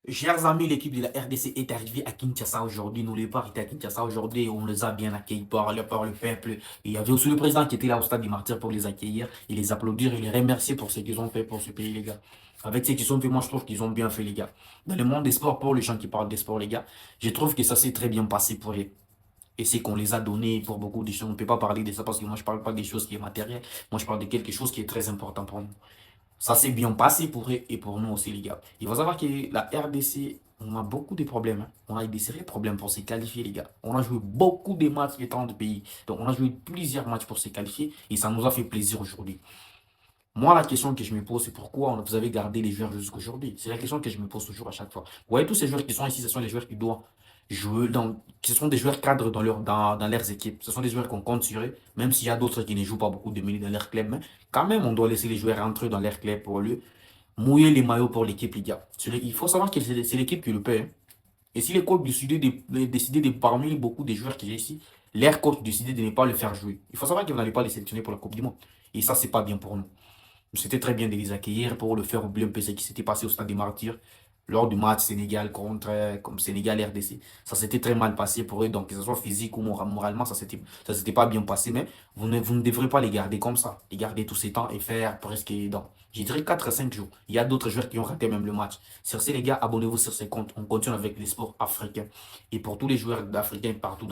Chers amis, l'équipe de la RDC est arrivée à Kinshasa aujourd'hui. Nous, les pas été à Kinshasa aujourd'hui. On les a bien accueillis par le peuple. Il y avait aussi le président qui était là au stade des Martyrs pour les accueillir et les applaudir et les remercier pour ce qu'ils ont fait pour ce pays, les gars. Avec ce qu'ils ont fait, moi, je trouve qu'ils ont bien fait, les gars. Dans le monde des sports, pour les gens qui parlent des sports, les gars, je trouve que ça s'est très bien passé pour eux. Et c'est qu'on les a donnés pour beaucoup de choses. On ne peut pas parler de ça parce que moi, je ne parle pas des choses qui est matérielles. Moi, je parle de quelque chose qui est très important pour nous. Ça s'est bien passé pour eux et pour nous aussi, les gars. Il faut savoir que la RDC, on a beaucoup de problèmes, hein. On a eu des sérieux problèmes pour se qualifier, les gars. On a joué beaucoup de matchs étant de pays. Donc, on a joué plusieurs matchs pour se qualifier et ça nous a fait plaisir aujourd'hui. Moi, la question que je me pose, c'est pourquoi vous avez gardé les joueurs jusqu'aujourd'hui. C'est la question que je me pose toujours à chaque fois. Vous voyez, tous ces joueurs qui sont ici, ce sont les joueurs qui doivent jouer ce sont des joueurs cadres dans leurs équipes. Ce sont des joueurs qu'on compte sur eux, même s'il y a d'autres qui ne jouent pas beaucoup de minutes dans leur club. Mais quand même, on doit laisser les joueurs rentrer dans leur club pour eux, mouiller les maillots pour l'équipe, les gars. Il faut savoir que c'est l'équipe qui le paie, hein. Et si les coachs décidaient de parmi beaucoup de joueurs qui sont ici, leur coach décidait de ne pas le faire jouer. Il faut savoir que vous n'allez pas les sélectionner pour la Coupe du Monde. Et ça, c'est pas bien pour nous. C'était très bien de les accueillir pour le faire oublier un peu ce qui s'était passé au stade des Martyrs lors du match Sénégal contre comme Sénégal-RDC. Ça s'était très mal passé pour eux, donc que ce soit physique ou moralement, ça s'était pas bien passé, mais vous ne devrez pas les garder comme ça, les garder tous ces temps et faire presque, dans, je dirais 4 à 5 jours. Il y a d'autres joueurs qui ont raté même le match. Sur ces les gars, abonnez-vous sur ces comptes. On continue avec les sports africains. Et pour tous les joueurs d'Africains partout dans